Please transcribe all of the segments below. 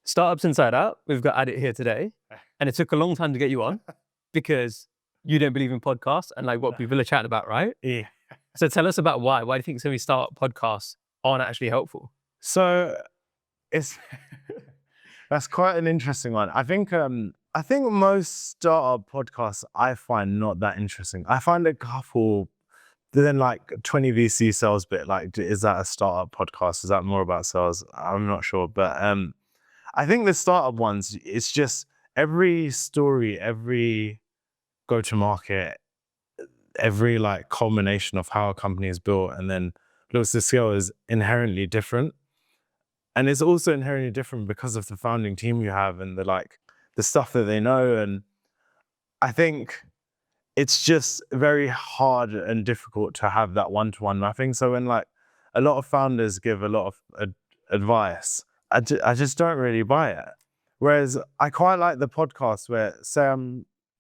Startups Inside Out. We've got Adit here today, and it took a long time to get you on because you don't believe in podcasts and like what people are chatting about, right? Yeah. So tell us about why. Why do you think so many startup podcasts aren't actually helpful? So it's that's quite an interesting one. I think most startup podcasts I find not that interesting. I find a couple, then like 20 VC sales bit, like is that a startup podcast? Is that more about sales? I'm not sure. But I think the startup ones, it's just every story, every go-to-market, every like culmination of how a company is built and then looks to scale is inherently different. And it's also inherently different because of the founding team you have and the stuff that they know. And I think it's just very hard and difficult to have that one-to-one mapping. So when like a lot of founders give a lot of advice, I just don't really buy it. Whereas I quite like the podcast where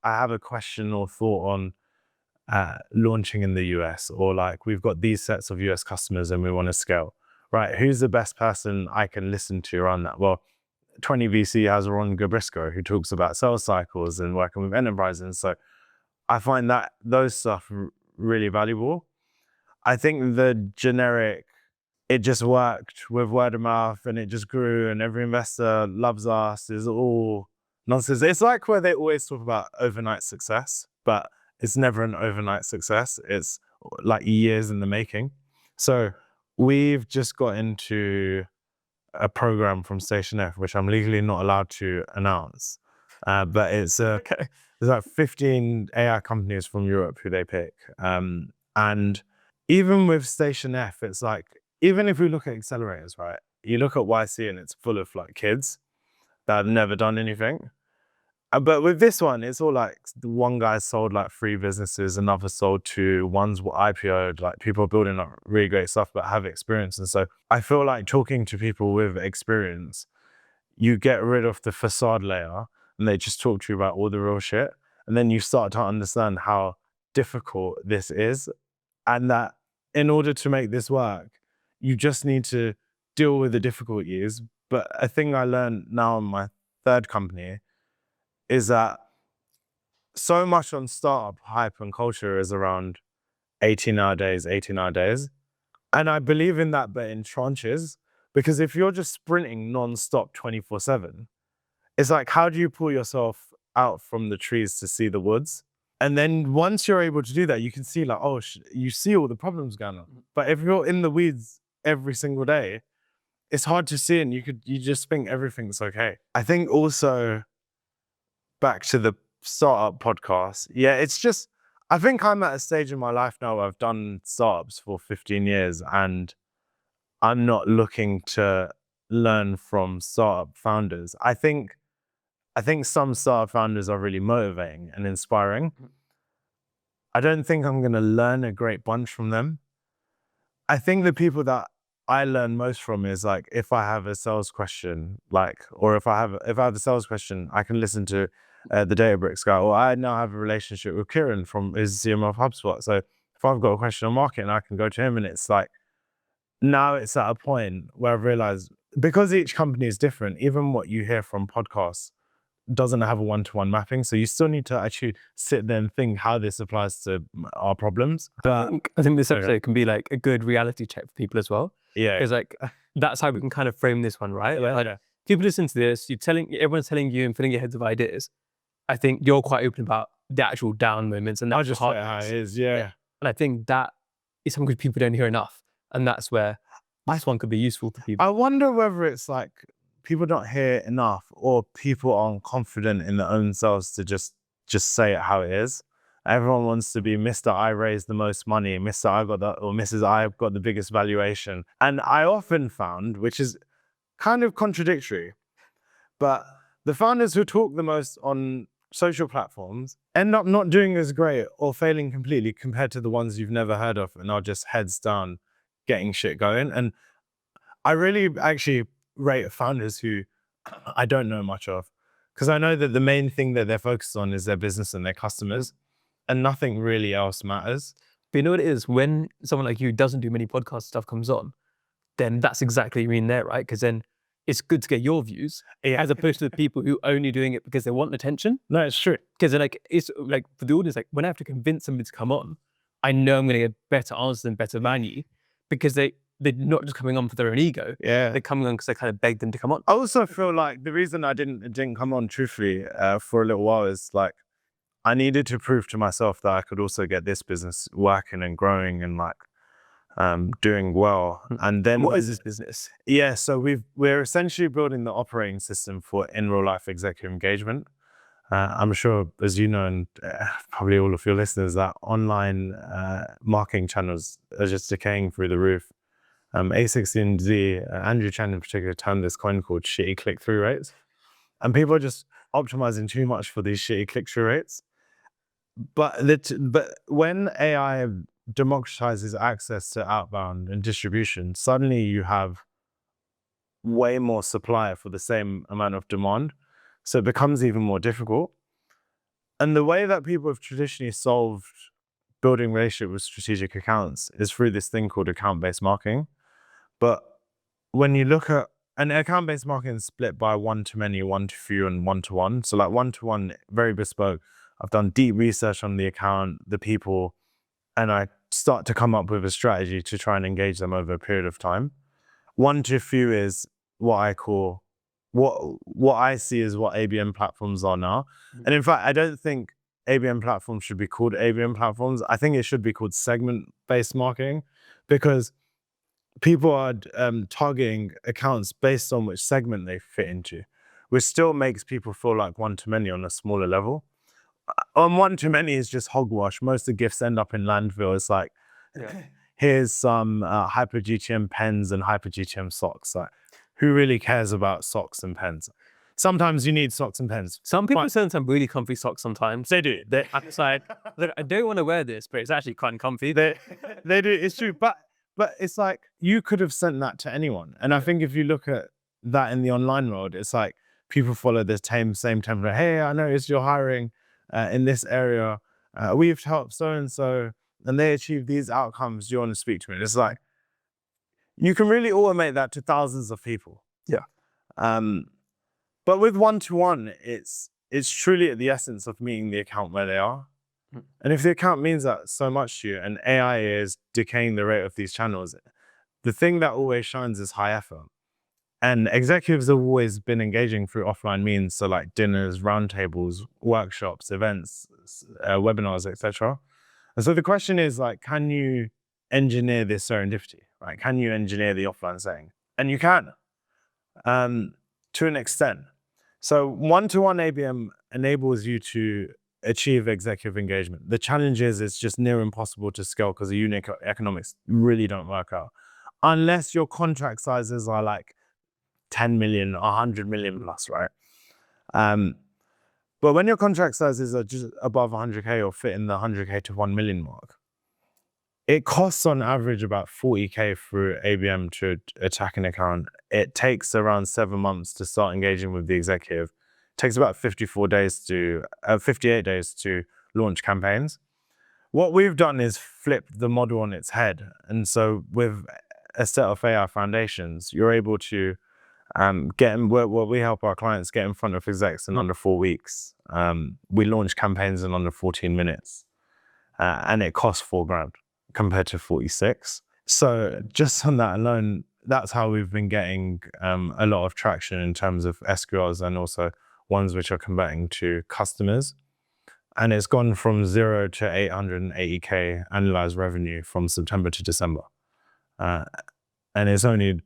I have a question or thought on launching in the US, or like we've got these sets of US customers and we want to scale. Right, who's the best person I can listen to around that? Well, 20 VC has Ron Gabrisco, who talks about sales cycles and working with enterprises. So I find that those stuff really valuable. I think the generic, it just worked with word of mouth and it just grew and every investor loves us is all nonsense. It's like where they always talk about overnight success, but it's never an overnight success. It's like years in the making. So we've just got into a program from Station F, which I'm legally not allowed to announce. But it's Okay. there's like 15 AI companies from Europe who they pick. And even with Station F, it's like, even if we look at accelerators, right? You look at YC and it's full of like kids that have never done anything. But with this one, it's all like the one guy sold like 3 businesses, another sold 2, one's IPO'd, like people building up really great stuff, but have experience. And so I feel like talking to people with experience, you get rid of the facade layer and they just talk to you about all the real shit. And then you start to understand how difficult this is. And that in order to make this work, you just need to deal with the difficulties. But a thing I learned now in my 3rd company is that so much on startup hype and culture is around 18-hour days, 18-hour days. And I believe in that, but in tranches, because if you're just sprinting nonstop 24/7, it's like, how do you pull yourself out from the trees to see the woods? And then once you're able to do that, you can see like, oh, you see all the problems going on. But if you're in the weeds every single day, it's hard to see and you just think everything's okay. I think also back to the startup podcast. Yeah, it's just, I think I'm at a stage in my life now where I've done startups for 15 years and I'm not looking to learn from startup founders. I think some startup founders are really motivating and inspiring. I don't think I'm going to learn a great bunch from them. I think the people that I learn most from is like, if I have a sales question, like, or if I have a sales question, I can listen to the Databricks guy, or I now have a relationship with Kieran from his CMO of HubSpot. So if I've got a question on marketing, I can go to him, and it's like, now it's at a point where I've realized, because each company is different, even what you hear from podcasts doesn't have a one-to-one mapping. So you still need to actually sit there and think how this applies to our problems. But I think this episode can be like a good reality check for people as well. yeah, Because like that's how we can kind of frame this one, right? Where, like, yeah. people listen to this, everyone's telling you and filling your heads with ideas. I think you're quite open about the actual down moments and I'll that's just say how it is. Yeah. And I think that is something people don't hear enough. And that's where this one could be useful for people. I wonder whether it's like people don't hear it enough, or people aren't confident in their own selves to just say it how it is. Everyone wants to be Mr. I raised the most money, Mr. I got or Mrs. I've got the biggest valuation. And I often found, which is kind of contradictory, but the founders who talk the most on social platforms end up not doing as great or failing completely compared to the ones you've never heard of and are just heads down getting shit going. And I really actually rate founders who I don't know much of, because I know that the main thing that they're focused on is their business and their customers, and nothing really else matters. But you know what it is? When someone like you doesn't do many podcast stuff comes on, then that's exactly what you mean there, right? Because then it's good to get your views as opposed to the people who are only doing it because they want attention. No, it's true. Because it's like for the audience, like when I have to convince somebody to come on, I know I'm going to get better answers and better value because they're not just coming on for their own ego. Yeah. They're coming on because I kind of begged them to come on. I also feel like the reason I didn't come on truthfully for a little while is like, I needed to prove to myself that I could also get this business working and growing and like doing well. And then What is this business? Yeah, so we're essentially building the operating system for in real life executive engagement. I'm sure, as you know, and probably all of your listeners, that online marketing channels are just decaying through the roof. A16Z, Andrew Chan in particular, termed this coin called shitty click-through rates. And people are just optimizing too much for these shitty click-through rates. But when AI democratizes access to outbound and distribution, suddenly you have way more supply for the same amount of demand. So it becomes even more difficult. And the way that people have traditionally solved building relationship with strategic accounts is through this thing called account-based marketing. But when you look at an account-based marketing is split by one-to-many, one-to-few, and one-to-one. So like one-to-one, very bespoke. I've done deep research on the account, the people, and I start to come up with a strategy to try and engage them over a period of time. One-to-few is what I call, what I see is what ABM platforms are now. And in fact, I don't think ABM platforms should be called ABM platforms. I think it should be called segment-based marketing, because people are targeting accounts based on which segment they fit into, which still makes people feel like one-to-many on a smaller level. On one-to-many is just hogwash. Most of the gifts end up in landfill. It's like, here's some hyperGTM pens and hyperGTM socks. Like, who really cares about socks and pens? Sometimes you need socks and pens. Some people send some really comfy socks sometimes. They do. I'm just like, look, I don't want to wear this, but it's actually quite comfy. They do. It's true. But it's like, you could have sent that to anyone. And I think if you look at that in the online world, it's like people follow the same template. Hey, I noticed you're hiring in this area. We've helped so-and-so, and they achieve these outcomes. Do you want to speak to me? It's like, you can really automate that to thousands of people. Yeah. But with one-to-one, it's truly at the essence of meeting the account where they are. And if the account means that so much to you, and AI is decaying the rate of these channels, the thing that always shines is high effort. And executives have always been engaging through offline means, so like dinners, roundtables, workshops, events, webinars, etc. And so the question is, like, can you engineer this serendipity? Right? Can you engineer the offline setting? And you can, to an extent. So one-to-one ABM enables you to achieve executive engagement. The challenge is it's just near impossible to scale because the unit economics really don't work out. Unless your contract sizes are like 10 million, 100 million plus, right? But when your contract sizes are just above 100K or fit in the 100K to 1 million mark, it costs on average about 40K through ABM to attack an account. It takes around 7 months to start engaging with the executive. It takes about 58 days to launch campaigns. What we've done is flip the model on its head. And so with a set of AI foundations, you're able to we help our clients get in front of execs in under 4 weeks. We launch campaigns in under 14 minutes, and it costs $4,000 compared to 46. So just on that alone, that's how we've been getting a lot of traction in terms of SQLs and also ones which are converting to customers. And it's gone from 0 to 880K annualized revenue from September to December. And it's only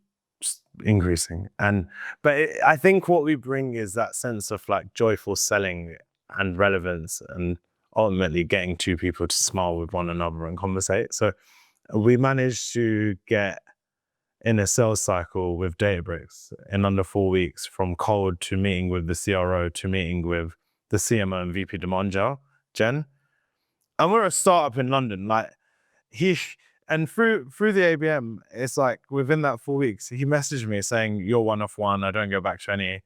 increasing. I think what we bring is that sense of like joyful selling and relevance, and ultimately getting two people to smile with one another and conversate. So we managed to get in a sales cycle with Databricks in under 4 weeks, from cold to meeting with the CRO to meeting with the CMO and VP demand gen. And we're a startup in London. Like and through the ABM, it's like within that 4 weeks, he messaged me saying, "You're one of one. I don't go back to any."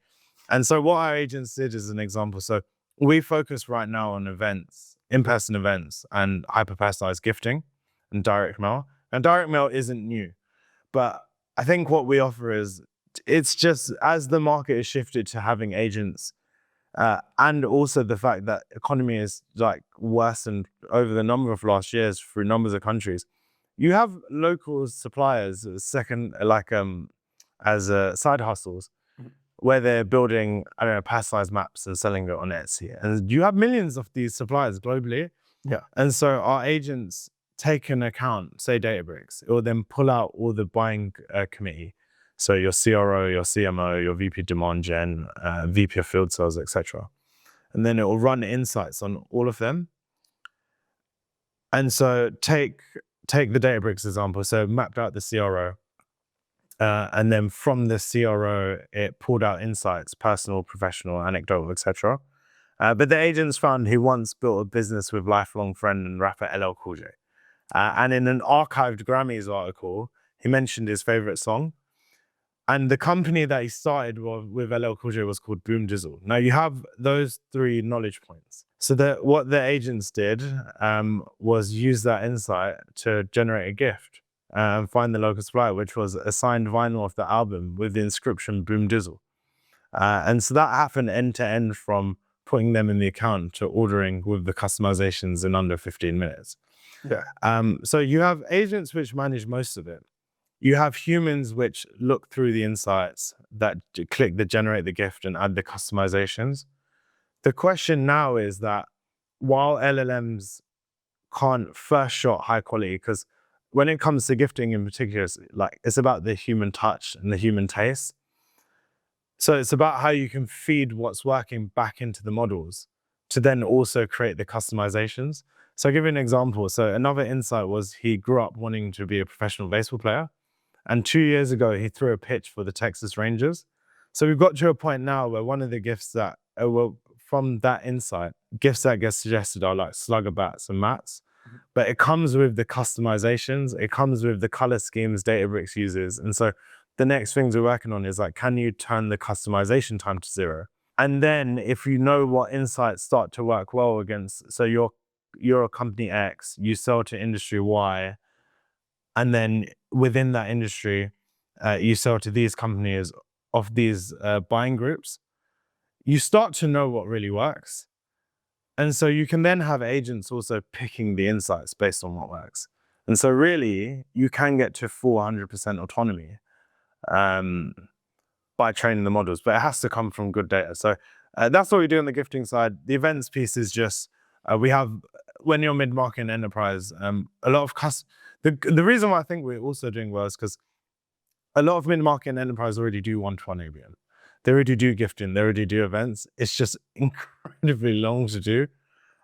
And so what our agents did is an example. So we focus right now on events, in-person events, and hyper-personalized gifting and direct mail. And direct mail isn't new, but I think what we offer is it's just as the market has shifted to having agents, and also the fact that economy is like worsened over the number of last years through numbers of countries. You have local suppliers as side hustles where they're building, I don't know, personalized maps and selling it on Etsy. And you have millions of these suppliers globally. Yeah. And so our agents take an account, say Databricks, it will then pull out all the buying committee. So your CRO, your CMO, your VP demand gen, VP of field sales, etc. And then it will run insights on all of them. And so take the Databricks example. So mapped out the CRO. And then from the CRO, it pulled out insights, personal, professional, anecdotal, etc. But the agents found he once built a business with lifelong friend and rapper LL Cool J. And in an archived Grammys article, he mentioned his favorite song. And the company that he started with LL Cool J was called Boom Dizzle. Now you have those 3 knowledge points. So what the agents did was use that insight to generate a gift and find the local supplier, which was a signed vinyl of the album with the inscription Boom Dizzle. And so that happened end to end from putting them in the account to ordering with the customizations in under 15 minutes. Yeah. So you have agents which manage most of it. You have humans which look through the insights, that click the generate the gift and add the customizations. The question now is that while LLMs can't first shot high quality, because when it comes to gifting in particular, it's about the human touch and the human taste. So it's about how you can feed what's working back into the models to then also create the customizations. So I'll give you an example. So another insight was he grew up wanting to be a professional baseball player. And 2 years ago, he threw a pitch for the Texas Rangers. So we've got to a point now where one of the gifts that, from that insight, gifts that get suggested are like slugger bats and mats. But it comes with the customizations. It comes with the color schemes Databricks uses. And so the next things we're working on is like, can you turn the customization time to 0? And then if you know what insights start to work well against, so you're a company X, you sell to industry Y, and then within that industry, you sell to these companies of these buying groups, you start to know what really works. And so you can then have agents also picking the insights based on what works. And so really, you can get to full 100% autonomy by training the models, but it has to come from good data. So that's what we do on the gifting side. The events piece is just, we have, when you're mid-market and enterprise, a lot of the reason why I think we're also doing well is because a lot of mid-market and enterprise already do one-to-one ABM. They already do gifting, they already do events. It's just incredibly long to do.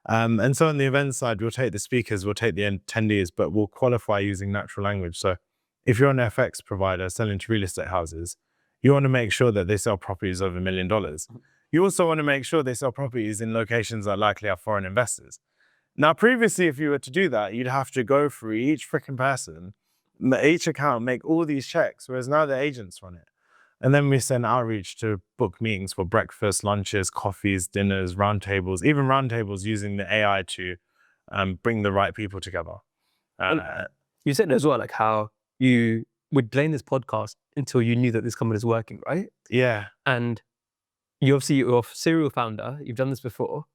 And so on the event side, we'll take the speakers, we'll take the attendees, but we'll qualify using natural language. So if you're an FX provider selling to real estate houses, you want to make sure that they sell properties over $1 million. You also want to make sure they sell properties in locations that likely have foreign investors. Now, previously, if you were to do that, you'd have to go through each freaking person, each account, make all these checks, whereas now the agents run it. And then we send outreach to book meetings for breakfast, lunches, coffees, dinners, roundtables, even roundtables using the AI to bring the right people together. You said as well, like how you would blame this podcast until you knew that this company is working, right? Yeah. And you're a serial founder. You've done this before.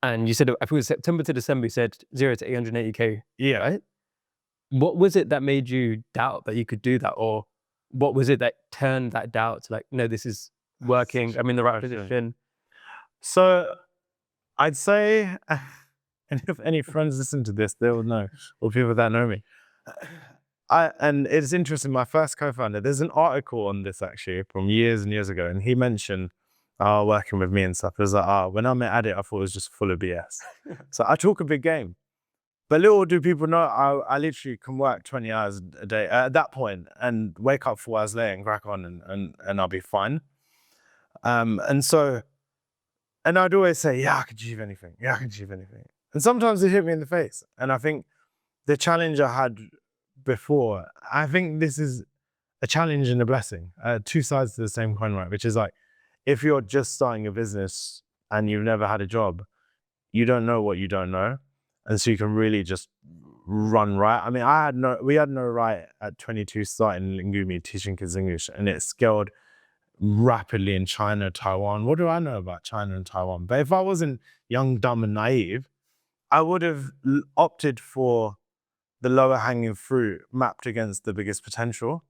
And you said, I think it was September to December, you said 0 to 880K. Yeah. Right? What was it that made you doubt that you could do that? Or what was it that turned that doubt to like, no, this is working, I'm in the right position? So I'd say, and if any friends listen to this, they will know, or people that know me. And it's interesting, my first co-founder, there's an article on this actually from years and years ago, and he mentioned working with me and stuff. It was like, when I met Adit, I thought it was just full of BS. So I talk a big game. But little do people know, I literally can work 20 hours a day at that point and wake up 4 hours later and crack on and I'll be fine. And I'd always say, yeah, I can achieve anything. Yeah, I can achieve anything. And sometimes it hit me in the face. And I think the challenge I had before, I think this is a challenge and a blessing, 2 sides to the same coin, right? Which is like, if you're just starting a business and you've never had a job, you don't know what you don't know. And so you can really just run right. I mean, we had no right at 22 starting Lingumi, teaching kids English, and it scaled rapidly in China, Taiwan. What do I know about China and Taiwan? But if I wasn't young, dumb, and naive, I would have opted for the lower hanging fruit mapped against the biggest potential.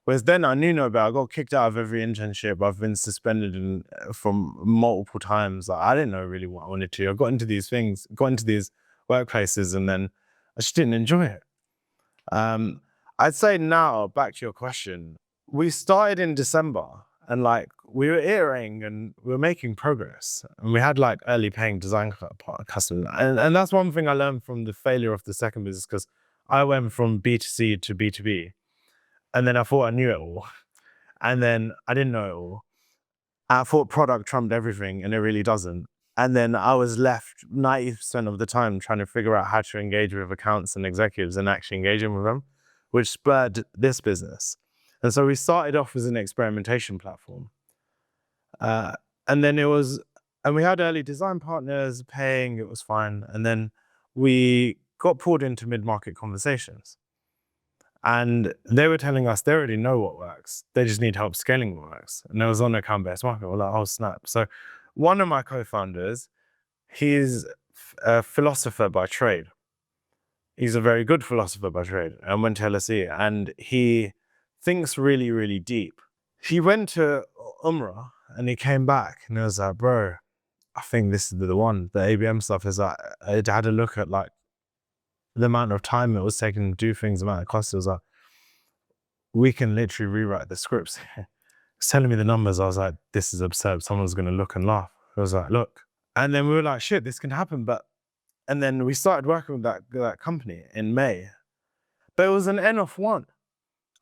Whereas then I knew no better. I got kicked out of every internship. I've been suspended from multiple times. Like, I didn't know really what I wanted to. I got into these things, got into these workplaces, and then I just didn't enjoy it. I'd say now, back to your question, we started in December and like we were iterating and we were making progress. And we had like early paying design customers. And that's one thing I learned from the failure of the second business, because I went from B2C to B2B. And then I thought I knew it all. And then I didn't know it all. I thought product trumped everything, and it really doesn't. And then I was left 90% of the time trying to figure out how to engage with accounts and executives and actually engaging with them, which spurred this business. And so we started off as an experimentation platform. And then we had early design partners paying, it was fine. And then we got pulled into mid-market conversations. And they were telling us they already know what works. They just need help scaling what works. And it was on account-based marketing. We're like, oh, snap. So one of my co-founders, he's a philosopher by trade. He's a very good philosopher by trade and went to LSE, and he thinks really, really deep. He went to Umrah and he came back and he was like, bro, I think this is the one. The ABM stuff is like, I had a look at like the amount of time it was taking to do things, the amount of cost. It was like, we can literally rewrite the scripts. He's telling me the numbers. I was like, this is absurd. Someone's going to look and laugh. I was like, look. And then we were like, shit, this can happen. And then we started working with that company in May. But it was an N of one.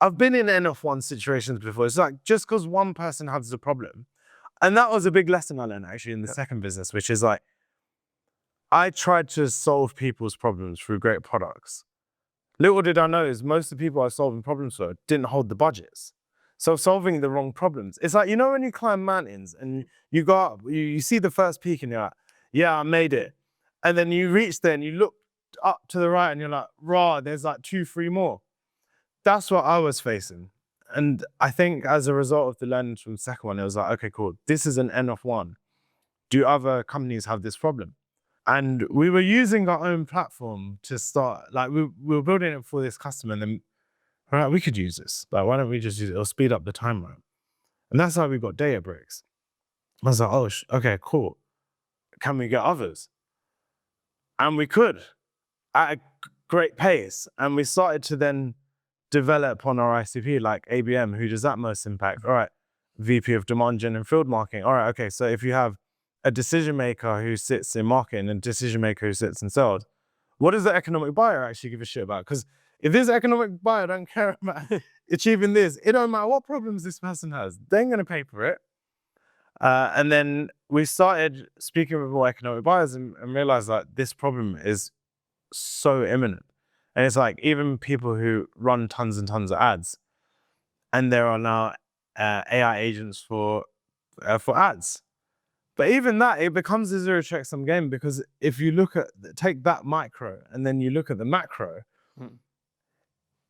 I've been in N of one situations before. It's like, just because one person has the problem. And that was a big lesson I learned actually in the second business, which is like, I tried to solve people's problems through great products. Little did I know is most of the people I was solving problems for didn't hold the budgets. So solving the wrong problems. It's like, you know, when you climb mountains and you go up, you see the first peak and you're like, yeah, I made it. And then you reach there and you look up to the right and you're like, rah, there's like 2, 3 more. That's what I was facing. And I think as a result of the learnings from the second one, it was like, okay, cool. This is an N of one. Do other companies have this problem? And we were using our own platform to start, like we were building it for this customer, and then, all right, we could use this. Like, why don't we just use it? It'll speed up the timeline. And that's how we got Databricks. I was like, oh, okay, cool. Can we get others? And we could at a great pace. And we started to then develop on our ICP, like ABM, who does that most impact? All right, VP of Demand Gen and Field Marketing. All right, okay, so if you have a decision maker who sits in marketing and a decision maker who sits in sales, what does the economic buyer actually give a shit about? Because if this economic buyer don't care about achieving this, it don't matter what problems this person has, they ain't gonna pay for it. And then we started speaking with more economic buyers and realized that this problem is so imminent. And it's like even people who run tons and tons of ads, and there are now AI agents for ads. But even that, it becomes a zero checksum game, because if you take that micro and then you look at the macro,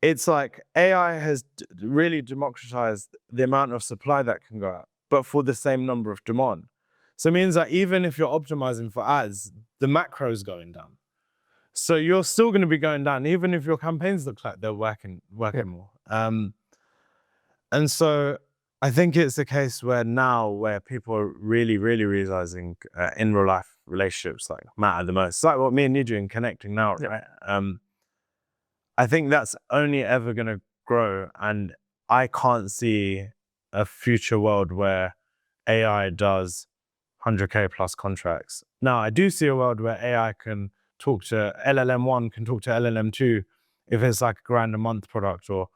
it's like AI has really democratized the amount of supply that can go out, but for the same number of demand. So it means that even if you're optimizing for ads, the macro is going down. So you're still going to be going down, even if your campaigns look like they're working more. And so I think it's a case where people are really, really realizing in real life relationships like matter the most. It's like what me and you do in connecting now, right? I think that's only ever going to grow. And I can't see a future world where AI does 100K plus contracts. Now, I do see a world where AI can talk to LLM1, can talk to LLM2 if it's like $1,000 a month product or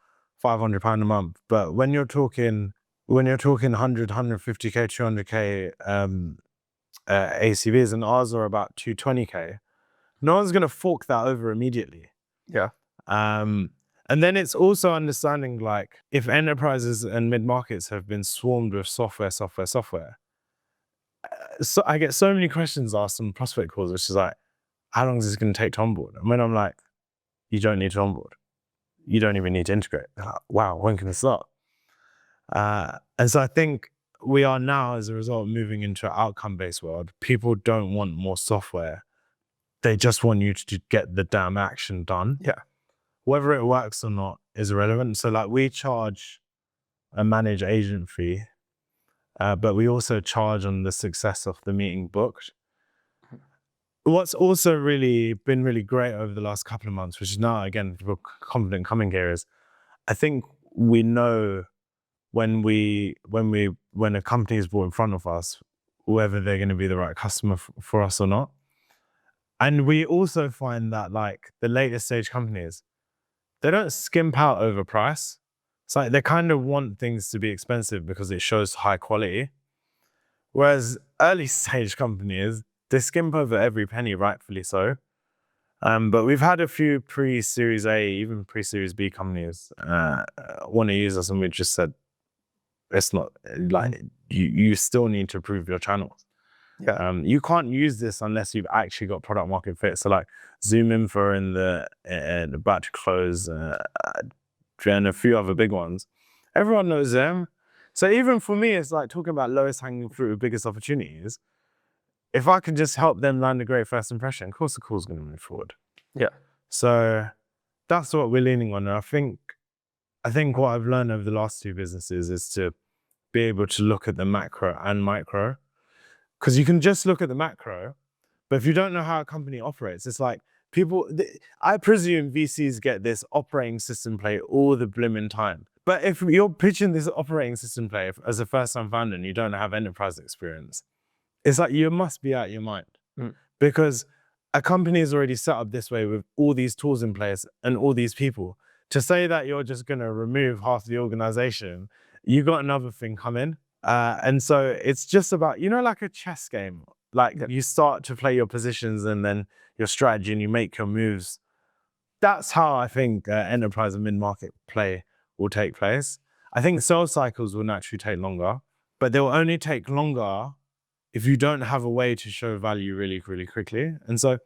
£500 a month. But when you're talking 100, 150K, 200K ACVs, and ours are about 220K, no one's going to fork that over immediately. Yeah. And then it's also understanding, like, if enterprises and mid-markets have been swarmed with software, so I get so many questions asked on prospect calls, which is like, how long is this going to take to onboard? And when I'm like, you don't need to onboard. You don't even need to integrate. Wow, when can it start? And so I think we are now, as a result, moving into an outcome-based world. People don't want more software. They just want you to get the damn action done. Yeah. Whether it works or not is irrelevant. So like we charge a managed agent fee, but we also charge on the success of the meeting booked. What's also been really great over the last couple of months, which is now, again, we're confident coming here, is I think we know when a company is brought in front of us, whether they're going to be the right customer for us or not. And we also find that like the later stage companies, they don't skimp out over price. It's like they kind of want things to be expensive because it shows high quality. Whereas early stage companies, they skimp over every penny, rightfully so. But we've had a few pre-Series A, even pre-Series B companies want to use us, and we just said, it's not like you still need to prove your channels. Yeah. You can't use this unless you've actually got product market fit. So like Zoom Info and the about to close, and a few other big ones. Everyone knows them. So even for me, it's like talking about lowest hanging fruit, biggest opportunities. If I can just help them land a great first impression, of course the call's going to move forward. Yeah. So that's what we're leaning on. And I think what I've learned over the last two businesses is to be able to look at the macro and micro. Because you can just look at the macro, but if you don't know how a company operates, it's like I presume VCs get this operating system play all the blimmin' time. But if you're pitching this operating system play as a first-time founder and you don't have enterprise experience, it's like you must be out of your mind. Because a company is already set up this way with all these tools in place and all these people. To say that you're just going to remove half the organization, you got another thing coming. And so it's just about, like a chess game, like you start to play your positions and then your strategy and you make your moves. That's how I think enterprise and mid-market play will take place. I think sales cycles will naturally take longer, but they will only take longer if you don't have a way to show value really, really quickly. And so,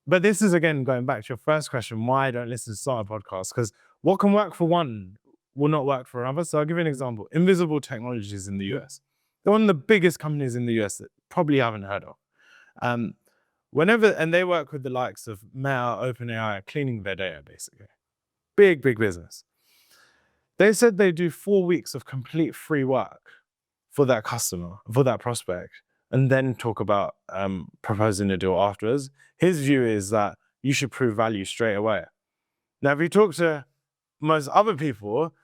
but this is, again, going back to your first question, why I don't listen to startup podcasts? Because what can work for one will not work for another. So I'll give you an example. Invisible Technologies in the US. They're one of the biggest companies in the US that probably haven't heard of. And they work with the likes of Meta, OpenAI, cleaning their data, basically. Big, big business. They said they do 4 weeks of complete free work for that customer, for that prospect, and then talk about proposing a deal afterwards. His view is that you should prove value straight away. Now, if you talk to most other people,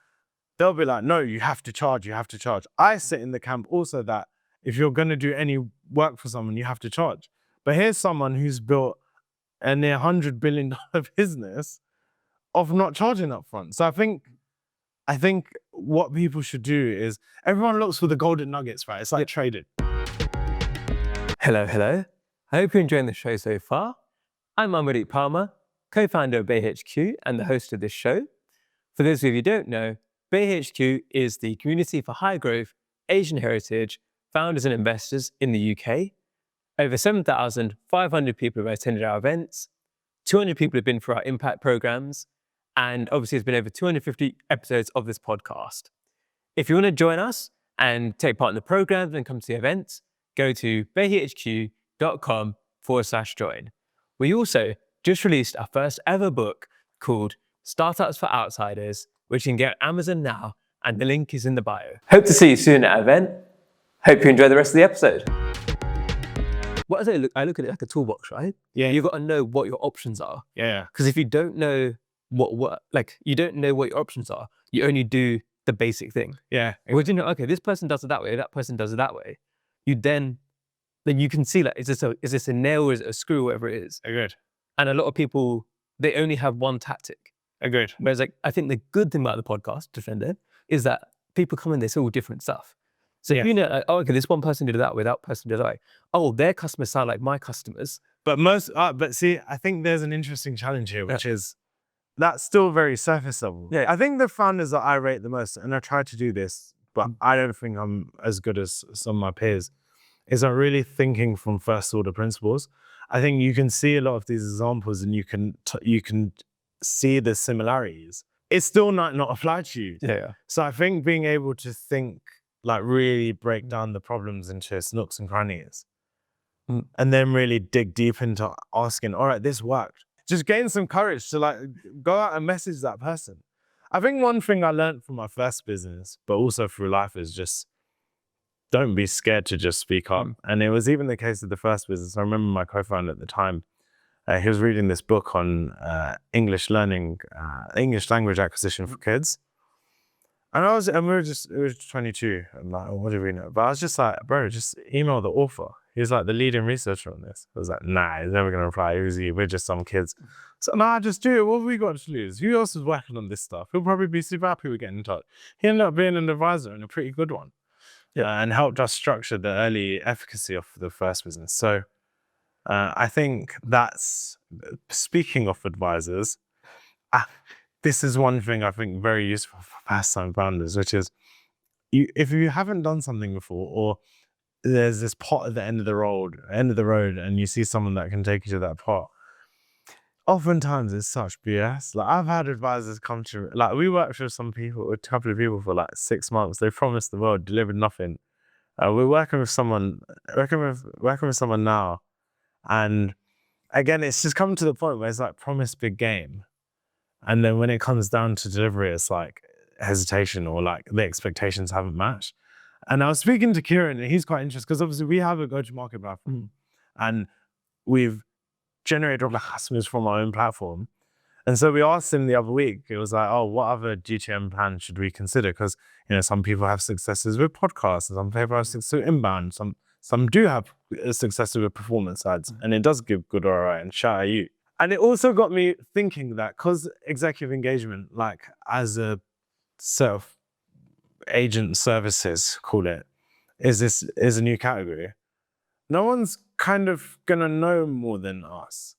they'll be like, no, you have to charge, you have to charge. I sit in the camp also that if you're going to do any work for someone, you have to charge. But here's someone who's built a near $100 billion business of not charging up front. So I think what people should do is, everyone looks for the golden nuggets, right? It's like trading. Hello. I hope you're enjoying the show so far. I'm Amardeep Parmar, co-founder of BayHQ and the host of this show. For those of you who don't know, BayHQ is the community for high growth Asian heritage founders and investors in the UK. Over 7,500 people have attended our events, 200 people have been through our impact programs, and obviously there's been over 250 episodes of this podcast. If you want to join us and take part in the programs and come to the events, go to bayhq.com/join. We also just released our first ever book called Startups for Outsiders, which you can get on Amazon now, and the link is in the bio. Hope to see you soon at our event. Hope you enjoy the rest of the episode. What does it look? I look at it like a toolbox, right? Yeah. You've got to know what your options are. Yeah. Because if you don't know you don't know what your options are, you only do the basic thing. Yeah. Well, you know, okay, this person does it that way, that person does it that way. Then you can see like, is this a nail or is it a screw, whatever it is. Agreed. And a lot of people, they only have one tactic. Agreed. Whereas like, I think the good thing about the podcast, Defender, is that people come in, they say all different stuff. So if you know, like, oh, okay, this one person did it that way, that person did it that way. Oh, their customers sound like my customers. But see, I think there's an interesting challenge here, which is that's still very surface level. Yeah. I think the founders that I rate the most, and I try to do this, but I don't think I'm as good as some of my peers, is I'm really thinking from first order principles. I think you can see a lot of these examples and you can see the similarities, it's still not apply to you. Yeah. So I think being able to think, like really break down the problems into its nooks and crannies, and then really dig deep into asking, all right, this worked. Just gain some courage to like go out and message that person. I think one thing I learned from my first business, but also through life, is just don't be scared to just speak up. And it was even the case of the first business. I remember my co-founder at the time, he was reading this book on English learning, English language acquisition for kids. And we were 22. I'm like, oh, what do we know? But I was just like, bro, just email the author. He was like the leading researcher on this. I was like, nah, he's never gonna reply. We're just some kids. So nah, just do it. What have we got to lose? Who else is working on this stuff? He'll probably be super happy with getting in touch. He ended up being an advisor and a pretty good one. And helped us structure the early efficacy of the first business. So I think that's, speaking of advisors, this is one thing I think very useful for first-time founders, which is if you haven't done something before, or there's this pot at the end of the road, and you see someone that can take you to that pot, oftentimes it's such BS. Like I've had advisors come to, like we worked with a couple of people for like 6 months. They promised the world, delivered nothing. We're working with someone now, and again, it's just come to the point where it's like promise big game, and then when it comes down to delivery, it's like hesitation, or like the expectations haven't matched. And I was speaking to Kieran, and he's quite interested because obviously we have a go-to-market platform, and we've generated all the customers from our own platform. And so we asked him the other week, it was like, oh, what other GTM plan should we consider? Because, you know, some people have successes with podcasts, and some people have success with inbound, some do have success with performance ads, and it does give good ROI, and shout out you. And it also got me thinking that because executive engagement, like as a self-agent services, call it, is a new category. No one's kind of gonna know more than us.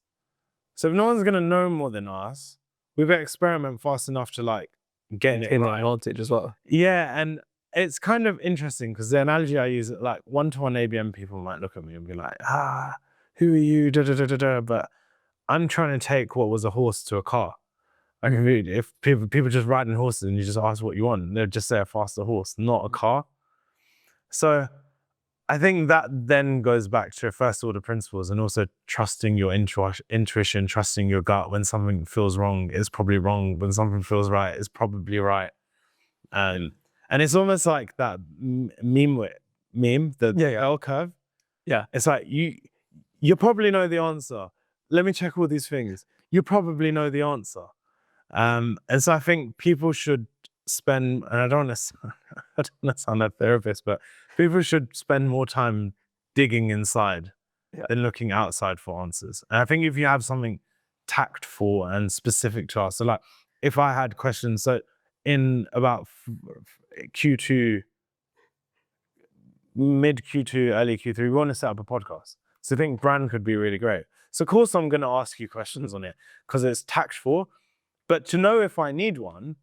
So if no one's gonna know more than us, we better experiment fast enough to like get it right. Advantage as well. Yeah, and it's kind of interesting because the analogy I use, like one-to-one ABM people might look at me and be like, who are you? But I'm trying to take what was a horse to a car. Like if people just riding horses and you just ask what you want, they'll just say a faster horse, not a car. So I think that then goes back to first order principles, and also trusting your intuition, trusting your gut. When something feels wrong, it's probably wrong. When something feels right, it's probably right. And it's almost like that meme, the L curve. Yeah. It's like you probably know the answer. Let me check all these things. You probably know the answer. And so I think people should spend, and I don't want to sound like a therapist, but people should spend more time digging inside than looking outside for answers. And I think if you have something tactful and specific to us, so like if I had questions, so in about Q2, mid Q2, early Q3, we want to set up a podcast. So I think brand could be really great. So of course I'm going to ask you questions on it because it's tactful, but to know if I need one,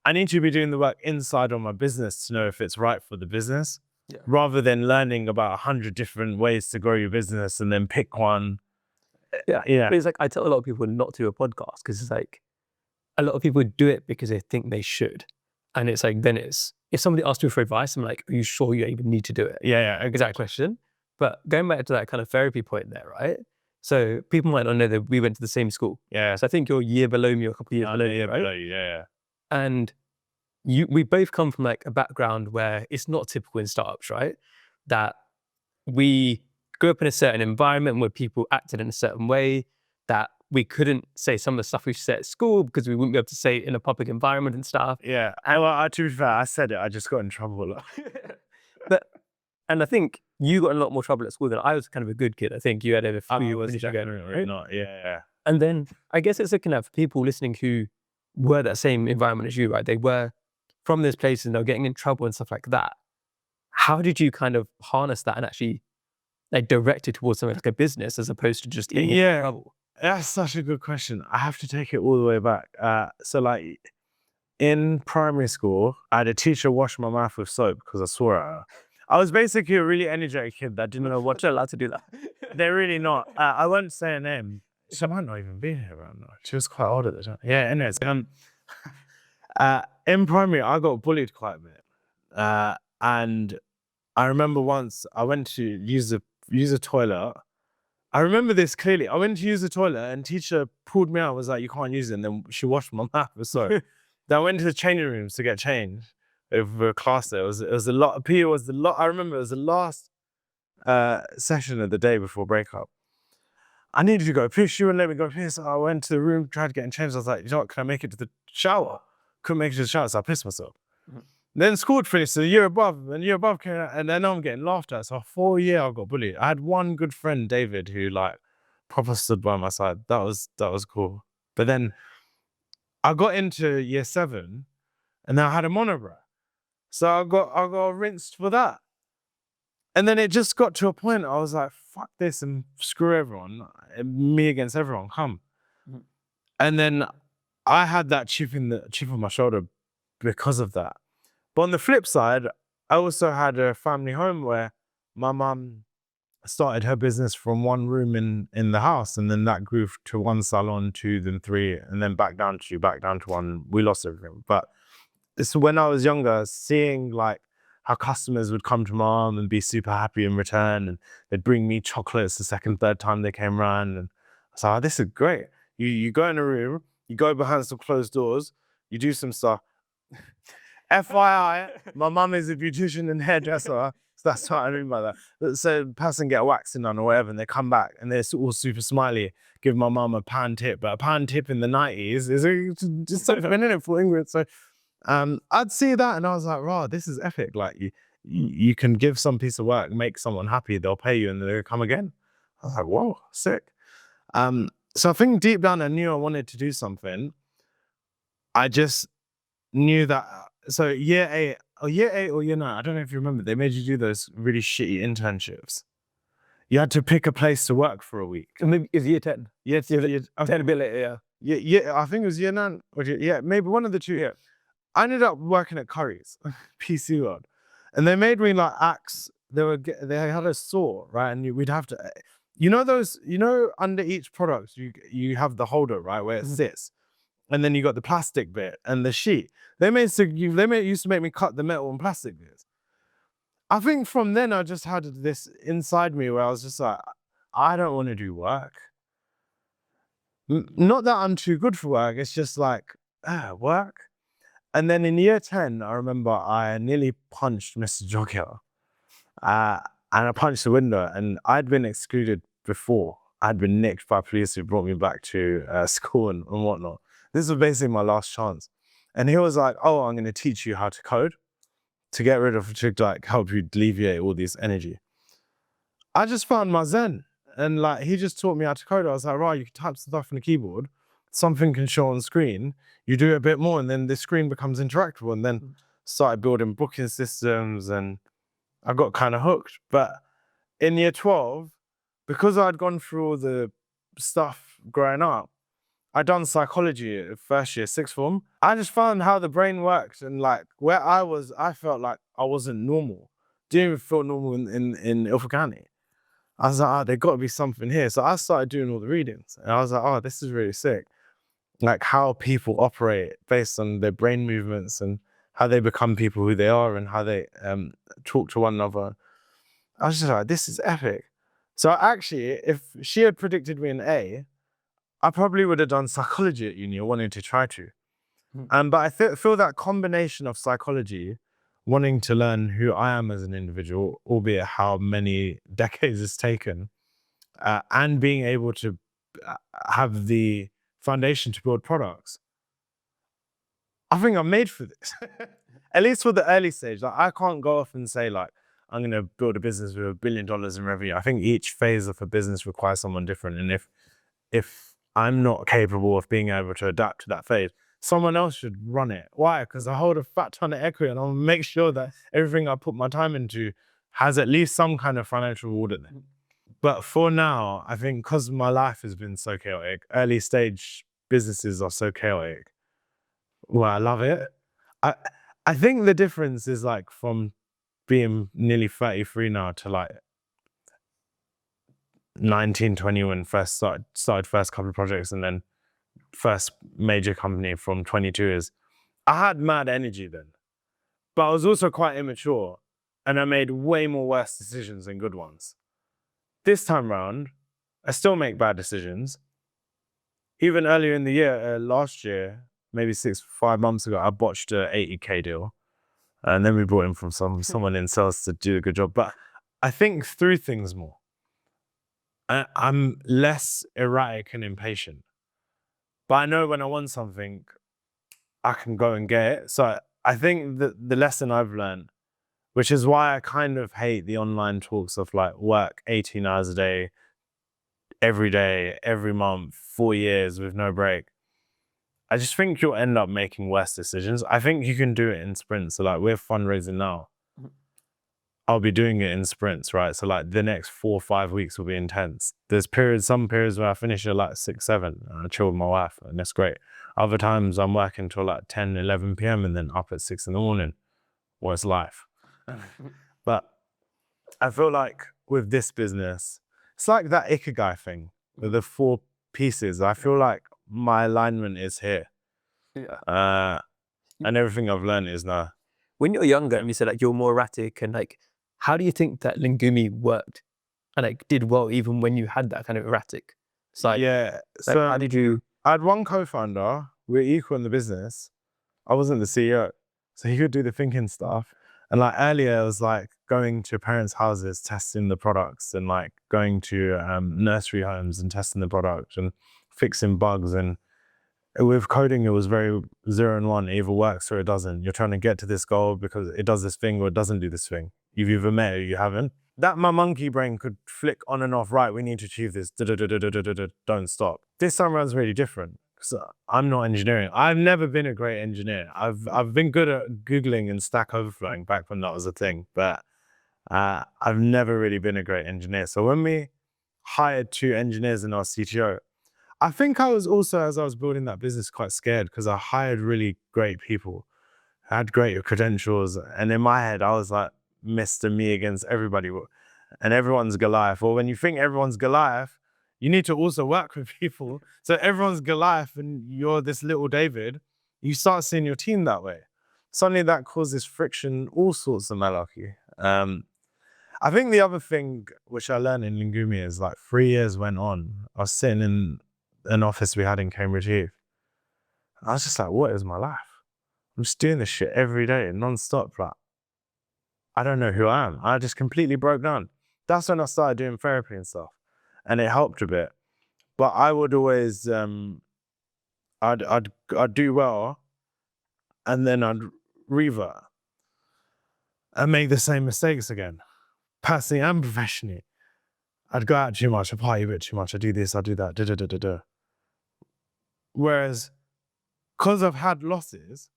I need to be doing the work inside on my business to know if it's right for the business, rather than learning about 100 different ways to grow your business and then pick one. Yeah. But it's like, I tell a lot of people not to do a podcast because it's like, a lot of people do it because they think they should. And it's like, then if somebody asks me for advice, I'm like, are you sure you even need to do it? Yeah. Exact question. But going back to that kind of therapy point there, right? So people might not know that we went to the same school. Yeah. So I think you're a year below me or a couple of years below me, right? Below you, yeah. And we both come from like a background where it's not typical in startups, right? That we grew up in a certain environment where people acted in a certain way, that we couldn't say some of the stuff we said at school because we wouldn't be able to say it in a public environment and stuff. Yeah. And well, to be fair, I said it, I just got in trouble a lot. And I think you got in a lot more trouble at school than I was. Kind of a good kid. I think you had over 3 years. Right? Not, yeah. And then I guess it's looking at people listening who were that same environment as you, right? They were from this place and they were getting in trouble and stuff like that. How did you kind of harness that and actually like direct it towards something like a business as opposed to just getting in trouble? That's such a good question. I have to take it all the way back. So like in primary school, I had a teacher wash my mouth with soap because I swore at her. I was basically a really energetic kid that didn't know what. You're allowed to do that. They're really not. I won't say a name. She might not even be here right now. She was quite old at the time. Yeah, anyways, in primary, I got bullied quite a bit. And I remember once I went to use a toilet. I remember this clearly. I went to use the toilet and teacher pulled me out, was like, you can't use it. And then she washed my mouth. So then I went to the changing rooms to get changed over a class there. It was a lot. PE was the lot. I remember it was the last session of the day before breakup. I needed to go piss. She wouldn't let me go piss. I went to the room, tried to get changed. I was like, you know what, can I make it to the shower? Couldn't make it to the shower, so I pissed myself. Then school had finished, so the year above came out, and then I'm getting laughed at. So 4 years I got bullied. I had one good friend, David, who like proper stood by my side. That was cool. But then I got into year 7 and then I had a monobrow. So I got rinsed for that. And then it just got to a point I was like, fuck this and screw everyone. Me against everyone, come. And then I had that chip on my shoulder because of that. But on the flip side, I also had a family home where my mum started her business from one room in the house, and then that grew to 1 salon, 2, then 3, and then back down to 1. We lost everything. But it's when I was younger, seeing like how customers would come to my mum and be super happy in return, and they'd bring me chocolates the second, third time they came around, and I was like, oh, this is great. You go in a room, you go behind some closed doors, you do some stuff. FYI, my mum is a beautician and hairdresser. So that's what I mean by that. So person get waxing done or whatever, and they come back and they're all super smiley, give my mum a pound tip. But a pound tip in the 90s is just so minute for England. So I'd see that and I was like, wow, this is epic. Like you can give some piece of work, make someone happy, they'll pay you and they'll come again. I was like, whoa, sick. So I think deep down I knew I wanted to do something. I just knew that. So year 8 or year 9, I don't know if you remember, they made you do those really shitty internships. You had to pick a place to work for a week. Maybe it's year 10. Yeah, 10 a bit later, yeah. Yeah, I think it was year 9 or maybe one of the two. Yeah, I ended up working at Curry's, PC World, and they made me like axe. They had a saw, right, and we'd have to, under each product you have the holder, right, where it sits. And then you got the plastic bit and the sheet. They used to make me cut the metal and plastic bits. I think from then I just had this inside me where I was just like, I don't want to do work. Not that I'm too good for work. It's just like, work. And then in year 10, I remember I nearly punched Mr. Jogger. And I punched the window, and I'd been excluded before. I'd been nicked by police who brought me back to school and whatnot. This was basically my last chance. And he was like, oh, I'm going to teach you how to code to get rid of, to like help you alleviate all this energy. I just found my zen. And like, he just taught me how to code. I was like, right, you can type stuff on the keyboard. Something can show on screen. You do it a bit more and then the screen becomes interactable, and then started building booking systems and I got kind of hooked. But in year 12, because I'd gone through all the stuff growing up, I'd done psychology first year, 6th form. I just found how the brain worked, and like where I was, I felt like I wasn't normal. Didn't even feel normal in Ilford County. I was like, there got to be something here. So I started doing all the readings, and I was like, oh, this is really sick. Like how people operate based on their brain movements and how they become people who they are and how they talk to one another. I was just like, this is epic. So actually, if she had predicted me an A, I probably would have done psychology at uni or wanted to try to. But I feel that combination of psychology, wanting to learn who I am as an individual, albeit how many decades it's taken, and being able to have the foundation to build products. I think I'm made for this. At least for the early stage. Like I can't go off and say like, I'm going to build a business with $1 billion in revenue. I think each phase of a business requires someone different. And if I'm not capable of being able to adapt to that phase, someone else should run it. Why? Because I hold a fat ton of equity and I'll make sure that everything I put my time into has at least some kind of financial reward in it. But for now, I think because my life has been so chaotic, early stage businesses are so chaotic. Well, I love it. I think the difference is like from being nearly 33 now to like 19, 20 when first started first couple of projects, and then first major company from 22 is I had mad energy then, but I was also quite immature, and I made way more worse decisions than good ones. This time round, I still make bad decisions. Even earlier in the year, last year, maybe 5 months ago, I botched a 80K deal. And then we brought in from someone in sales to do a good job. But I think through things more. I'm less erratic and impatient. But I know when I want something, I can go and get it. So I think that the lesson I've learned, which is why I kind of hate the online talks of like work 18 hours a day, every month, 4 years with no break. I just think you'll end up making worse decisions. I think you can do it in sprints. So like we're fundraising now. I'll be doing it in sprints, right? So like the next 4 or 5 weeks will be intense. There's some periods where I finish at like 6, 7 and I chill with my wife and that's great. Other times I'm working till like 10, 11 PM and then up at 6 in the morning. Well, it's life. But I feel like with this business, it's like that Ikigai thing with the 4 pieces. I feel like my alignment is here. Yeah. And everything I've learned is now. When you're younger, and you said like you're more erratic, and like, how do you think that Lingumi worked and like did well even when you had that kind of erratic side? Yeah. Like, how did you? I had one co-founder. We're equal in the business. I wasn't the CEO, so he could do the thinking stuff. And like earlier, it was like going to parents' houses, testing the products, and like going to nursery homes and testing the product and fixing bugs. And with coding, it was very 0 and 1. It either works or it doesn't. You're trying to get to this goal because it does this thing or it doesn't do this thing. You've either met it or you haven't. That my monkey brain could flick on and off, right, we need to achieve this, don't stop. This time around is really different because I'm not engineering. I've never been a great engineer. I've been good at Googling and Stack Overflowing back when that was a thing, but I've never really been a great engineer. So when we hired 2 engineers in our CTO, I think I was also, as I was building that business, quite scared because I hired really great people, had great credentials. And in my head, I was like Mr. Me against everybody. And everyone's Goliath. Well, when you think everyone's Goliath, you need to also work with people. So everyone's Goliath and you're this little David. You start seeing your team that way. Suddenly that causes friction, all sorts of malarkey. I think the other thing which I learned in Lingumi is like 3 years went on. I was sitting in an office we had in Cambridge Heath. I was just like, what is my life? I'm just doing this shit every day, non-stop. Like, I don't know who I am. I just completely broke down. That's when I started doing therapy and stuff. And it helped a bit. But I would always, I'd do well and then I'd revert and make the same mistakes again, personally and professionally. I'd go out too much, I party a bit too much, I do this, I do that, Whereas, because I've had losses,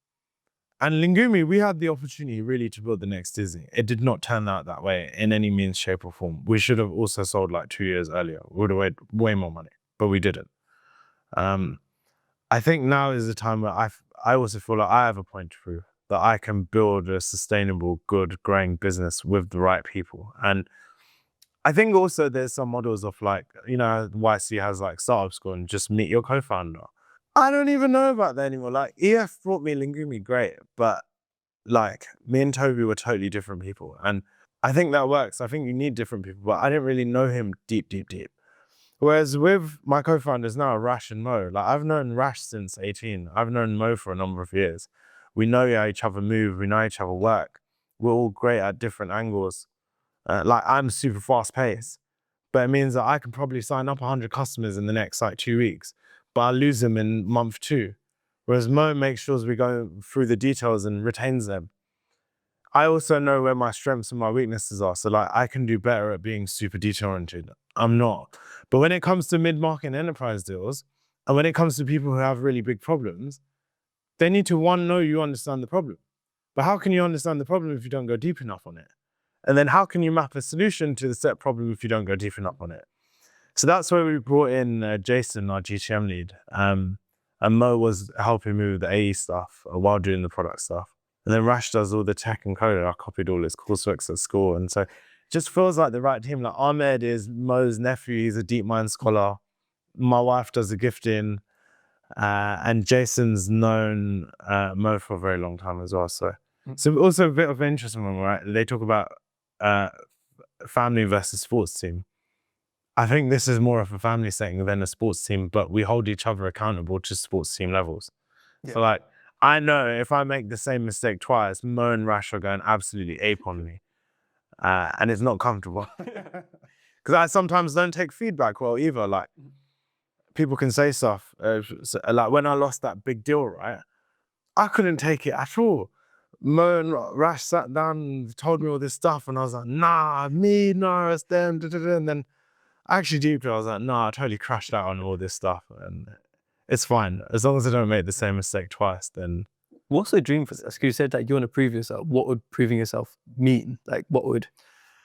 and Lingumi, we had the opportunity really to build the next Disney. It did not turn out that way in any means, shape, or form. We should have also sold like 2 years earlier. We would have made way more money, but we didn't. I think now is the time where I also feel like I have a point to prove that I can build a sustainable, good, growing business with the right people. And I think also there's some models of like, YC has like startup school and just meet your co-founder. I don't even know about that anymore. Like EF brought me Lingumi, great, but like me and Toby were totally different people. And I think that works. I think you need different people, but I didn't really know him deep. Whereas with my co-founders now, Rash and Mo, like I've known Rash since 18. I've known Mo for a number of years. We know how each other move. We know each other work. We're all great at different angles. Like I'm super fast paced, but it means that I can probably sign up 100 customers in the next like 2 weeks, but I'll lose them in month 2. Whereas Mo makes sure we go through the details and retains them. I also know where my strengths and my weaknesses are. So like I can do better at being super detail oriented. I'm not. But when it comes to mid-market and enterprise deals, and when it comes to people who have really big problems, they need to know you understand the problem. But how can you understand the problem if you don't go deep enough on it? And then how can you map a solution to the set problem if you don't go deep enough on it? So that's where we brought in Jason, our GTM lead. And Mo was helping me with the AE stuff while doing the product stuff. And then Rash does all the tech and code. I copied all his coursework at school. And so just feels like the right team. Like Ahmed is Mo's nephew. He's a DeepMind scholar. My wife does the gifting. And Jason's known Mo for a very long time as well. So also a bit of an interesting one, right? They talk about family versus sports team. I think this is more of a family setting than a sports team, but we hold each other accountable to sports team levels. Yeah. So like, I know if I make the same mistake twice, Mo and Rash are going absolutely ape on me. And it's not comfortable. Because I sometimes don't take feedback well either. Like, people can say stuff. Like when I lost that big deal, right? I couldn't take it at all. Mo and Rash sat down and told me all this stuff, and I was like, nah, no, it's them. And then actually deeply, I was like, nah, I totally crashed out on all this stuff. And it's fine. As long as I don't make the same mistake twice, then. What's the dream for this? Because you said that you want to prove yourself. What would proving yourself mean? Like, what would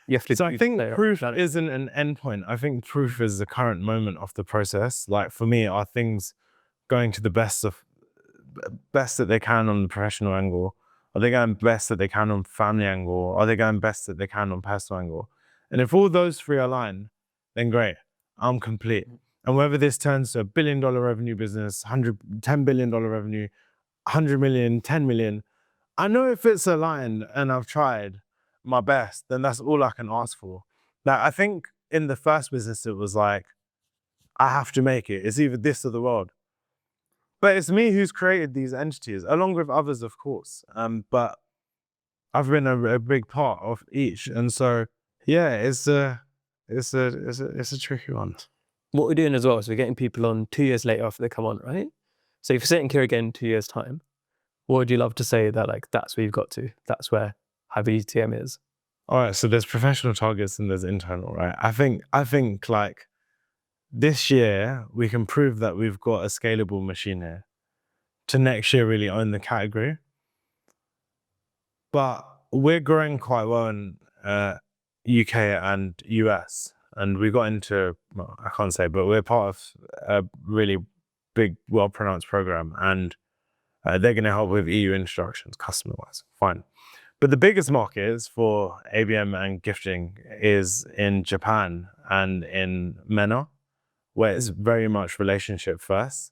you have to do? So I think proof isn't an endpoint. I think proof is the current moment of the process. Like for me, are things going to the best that they can on the professional angle? Are they going best that they can on family angle? Are they going best that they can on personal angle? And if all those three align, then great, I'm complete. And whether this turns to $1 billion revenue business, $10 billion revenue, 100 million, 10 million, I know if it's aligned and I've tried my best, then that's all I can ask for. Like, I think in the first business, it was like, I have to make it. It's either this or the world. But it's me who's created these entities, along with others, of course. But I've been a big part of each. And so, yeah, it's a tricky one. What we're doing as well is we're getting people on 2 years later after they come on, right? So if you're sitting here again in 2 years' time, what would you love to say that like that's where you've got to? That's where hyperGTM is. All right, so there's professional targets and there's internal, right? I think like this year we can prove that we've got a scalable machine here to next year really own the category. But we're growing quite well in UK and US, and we got into, well, I can't say, but we're part of a really big, well-pronounced program, and they're going to help with EU instructions, customer-wise, fine. But the biggest markets for ABM and gifting is in Japan and in MENA, where it's very much relationship first.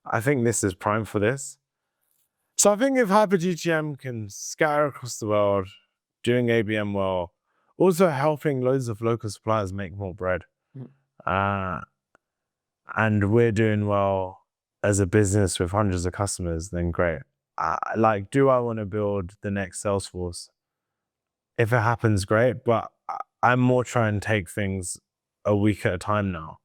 I think this is prime for this. So I think if hyperGTM can scatter across the world, doing ABM well, also helping loads of local suppliers make more bread, and we're doing well as a business with hundreds of customers, then great. Like, do I want to build the next Salesforce? If it happens, great. But I'm more trying to take things a week at a time now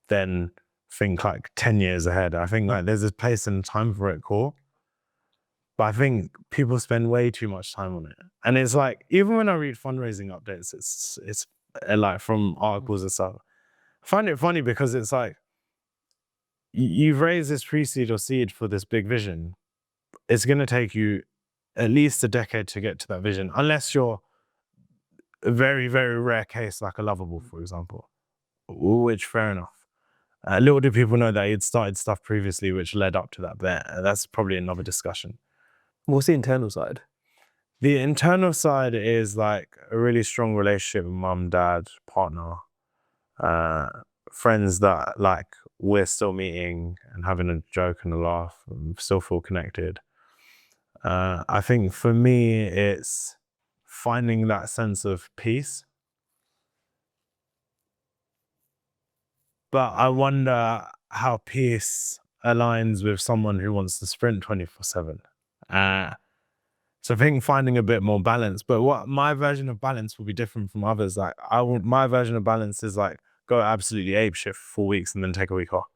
than think like 10 years ahead. I think like there's a place and time for it, cool. But I think people spend way too much time on it. And it's like, even when I read fundraising updates, it's like from articles and stuff, I find it funny because it's like, you've raised this pre-seed or seed for this big vision. It's going to take you at least a decade to get to that vision, unless you're a very, very rare case like a Lovable, for example, which fair enough. Little do people know that he'd started stuff previously which led up to that bet. That's probably another discussion. What's the internal side? The internal side is like a really strong relationship with mum, dad, partner, friends that like we're still meeting and having a joke and a laugh and still feel connected. I think for me, it's finding that sense of peace. But I wonder how peace aligns with someone who wants to sprint 24/7. So I think finding a bit more balance, but what my version of balance will be different from others. Like my version of balance is like go absolutely apeshit for 4 weeks and then take a week off.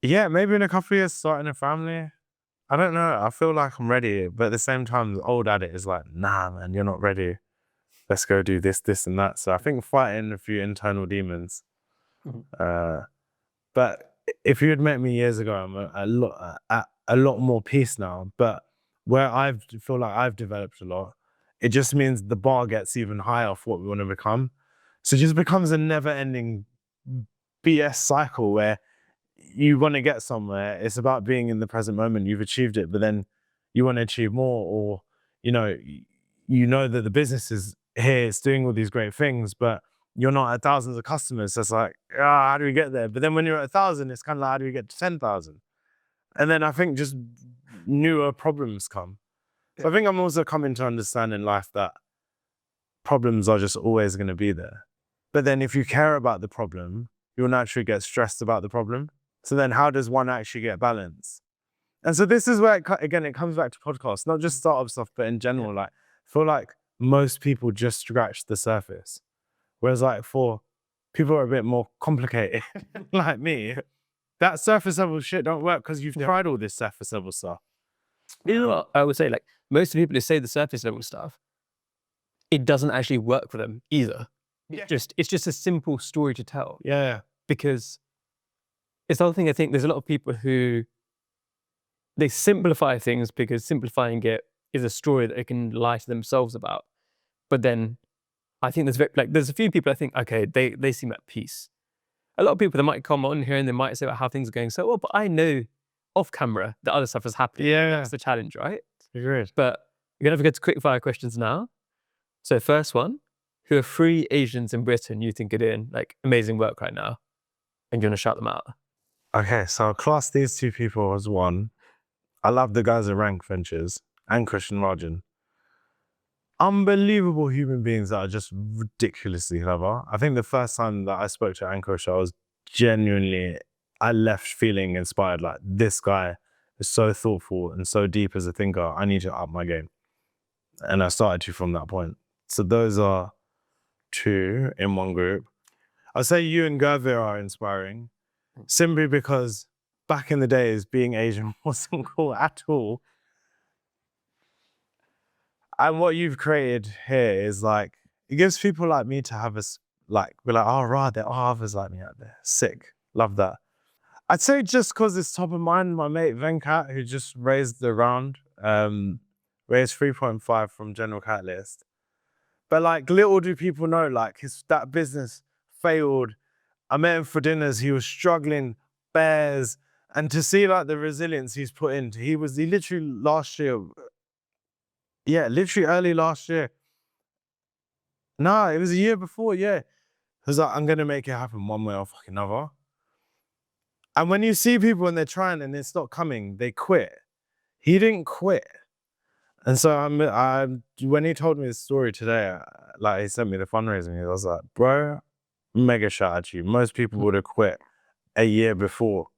Yeah, maybe in a couple of years starting a family. I don't know. I feel like I'm ready, but at the same time, the old Adit is like, nah, man, you're not ready. Let's go do this, this, and that. So I think fighting a few internal demons. But if you had met me years ago, I'm a lot more peace now. But where I feel like I've developed a lot, it just means the bar gets even higher for what we want to become. So it just becomes a never-ending BS cycle where you want to get somewhere. It's about being in the present moment. You've achieved it, but then you want to achieve more, or you know that the business is here, it's doing all these great things, but you're not at thousands of customers. So it's like, how do we get there? But then when you're at 1,000, it's kind of like, how do we get to 10,000? And then I think just newer problems come. So I think I'm also coming to understand in life that problems are just always going to be there. But then if you care about the problem, you'll naturally get stressed about the problem. So then how does one actually get balance? And so this is where, again, it comes back to podcasts, not just startup stuff, but in general. Like, I feel like most people just scratch the surface. Whereas like for people who are a bit more complicated, like me, that surface level shit don't work because you've tried all this surface level stuff. You know what? I would say, like, most of the people who say the surface level stuff, it doesn't actually work for them either. It's just a simple story to tell. Yeah. Because it's the other thing, I think there's a lot of people who, they simplify things because simplifying it is a story that they can lie to themselves about. But then I think there's a few people I think, okay, they seem at peace. A lot of people that might come on here and they might say about how things are going so well, but I know off camera that other stuff is happening. Yeah. That's the challenge, right? Agreed. But we're going to go to quickfire questions now. So first one, who are 3 Asians in Britain you think are doing like amazing work right now? And you're going to shout them out. Okay, so I'll class these 2 people as one. I love the guys at Rank Ventures and Christian Rajan. Unbelievable human beings that are just ridiculously clever. I think the first time that I spoke to Ankush, I left feeling inspired. Like, this guy is so thoughtful and so deep as a thinker. I need to up my game. And I started to from that point. So those are 2 in one group. I'll say you and Gervir are inspiring, simply because back in the days, being Asian wasn't cool at all. And what you've created here is like, it gives people like me to have us like, we're like, oh, right, there are others like me out there. Sick. Love that. I'd say just because it's top of mind, my mate Venkat, who just raised the round, raised 3.5 from General Catalyst. But like, little do people know, like, that business failed. I met him for dinners. He was struggling, bears. And to see like the resilience he's put into, he literally last year, literally early last year. No, it was a year before, He was like, I'm going to make it happen one way or fucking another. And when you see people when they're trying and it's not coming, they quit. He didn't quit. And so when he told me the story today, like he sent me the fundraising, I was like, bro, mega shout out to you. Most people would have quit a year before.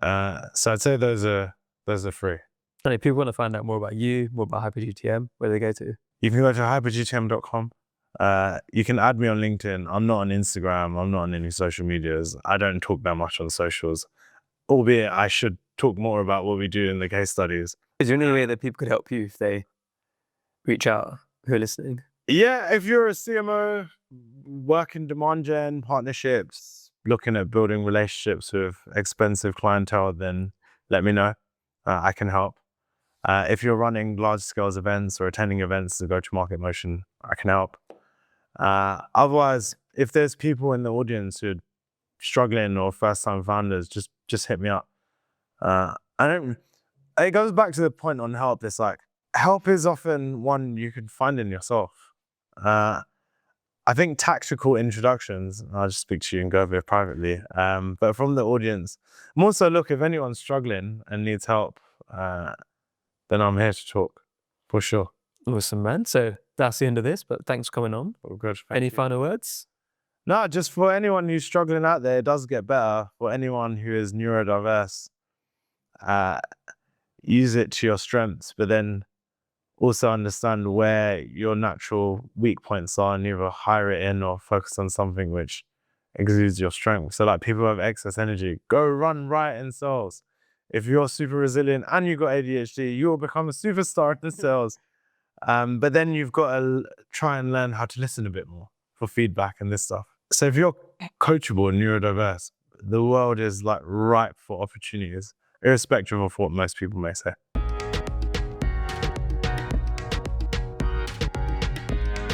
So I'd say those are 3. And if people want to find out more about you, more about hyperGTM, where do they go to? You can go to hypergtm.com. You can add me on LinkedIn. I'm not on Instagram. I'm not on any social medias. I don't talk that much on socials, albeit I should talk more about what we do in the case studies. Is there any way that people could help you if they reach out who are listening? Yeah, if you're a CMO, working demand gen, partnerships, looking at building relationships with expensive clientele, then let me know. I can help. If you're running large scale events or attending events to go-to-market motion, I can help. Otherwise, if there's people in the audience who are struggling or first-time founders, just hit me up. It goes back to the point on help. It's like, help is often one you can find in yourself. I think tactical introductions, I'll just speak to you and go over it privately, but from the audience, more so, look, if anyone's struggling and needs help, then I'm here to talk, for sure. Awesome, man. So that's the end of this, but thanks for coming on. All good. Any final words? No, just for anyone who's struggling out there, it does get better. For anyone who is neurodiverse, use it to your strengths, but then also understand where your natural weak points are and either hire it in or focus on something which exudes your strength. So like, people who have excess energy, go run riot in sales. If you're super resilient and you've got ADHD, you'll become a superstar in sales. But then you've got to try and learn how to listen a bit more for feedback and this stuff. So if you're coachable and neurodiverse, the world is like ripe for opportunities, irrespective of what most people may say.